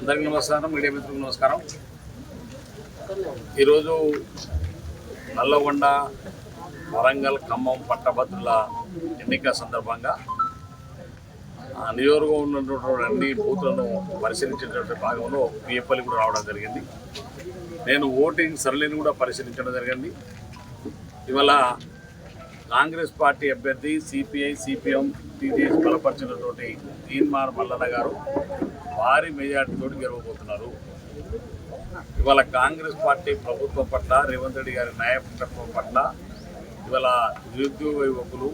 అందరికీ నమస్కారం, మీడియా మిత్రులకు నమస్కారం. ఈరోజు నల్లగొండ, వరంగల్, ఖమ్మం పట్టభద్రుల ఎన్నిక సందర్భంగా నియోజకవర్గంలో ఉన్నటువంటి అన్ని బూతులను పరిశీలించేటువంటి భాగంలో పిఎఫ్ఎల్ కూడా రావడం జరిగింది. నేను ఓటింగ్ సరళిని కూడా పరిశీలించడం జరిగింది. ఇవాళ కాంగ్రెస్ పార్టీ అభ్యర్థి సిపిఐ, సిపిఎం, టీడీఎస్ బలపరిచినటువంటి తీన్మార్ మల్లన్న గారు భారీ మెజార్టీతో గెలవబోతున్నారు. ఇవాళ కాంగ్రెస్ పార్టీ ప్రభుత్వం పట్ల, రేవంత్ రెడ్డి గారి నాయకత్వం పట్ల ఇవాళ నిరుద్యోగ యువకులు,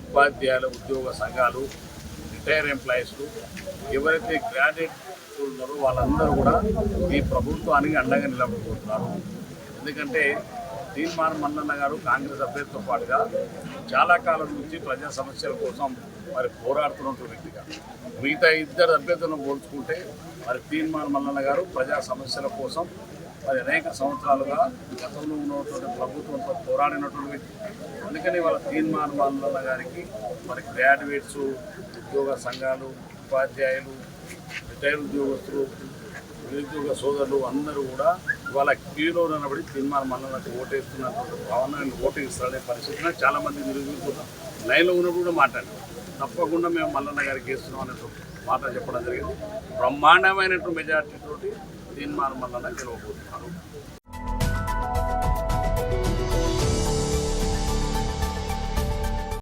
ఉపాధ్యాయుల ఉద్యోగ సంఘాలు, రిటైర్ ఎంప్లాయీస్లు, ఎవరైతే గ్రాడ్యుయేట్ ఉన్నారో వాళ్ళందరూ కూడా ఈ ప్రభుత్వానికి అండగా నిలబడిపోతున్నారు. ఎందుకంటే తీన్మార్ మల్లన్న గారు కాంగ్రెస్ అభ్యర్థితో పాటుగా చాలా కాలం నుంచి ప్రజా సమస్యల కోసం మరి పోరాడుతున్నటువంటి వ్యక్తిగా, మిగతా ఇద్దరు అభ్యర్థులను పోల్చుకుంటే మరి తీన్మార్ మల్లన్న గారు ప్రజా సమస్యల కోసం మరి అనేక సంవత్సరాలుగా గతంలో ఉన్నటువంటి ప్రభుత్వంతో పోరాడినటువంటి వ్యక్తి. అందుకని వాళ్ళ తీన్మార్ మల్లన్న గారికి మరి గ్రాడ్యుయేట్స్, ఉద్యోగ సంఘాలు, ఉపాధ్యాయులు, రిటైర్డ్ ఉద్యోగస్తులు, నిరుద్యోగ సోదరులు అందరూ కూడా ఇవాళ క్యూలో నిలబడి తీన్మార్ మల్లన్నకు ఓటేస్తున్నటువంటి భావన, ఓటింగ్ ఇస్తాడే పరిస్థితిలో చాలామంది నిరుద్యోగులు లైన్లో ఉన్నప్పుడు కూడా మాట్లాడారు. తప్పకుండా మేము మల్లన్న గారికి వేస్తున్నాం అనేటువంటి మాట చెప్పడం జరిగింది. బ్రహ్మాండమైనటువంటి మెజార్టీ తోటి తీన్మార్ మల్లన్న గెలవబోతున్నారు.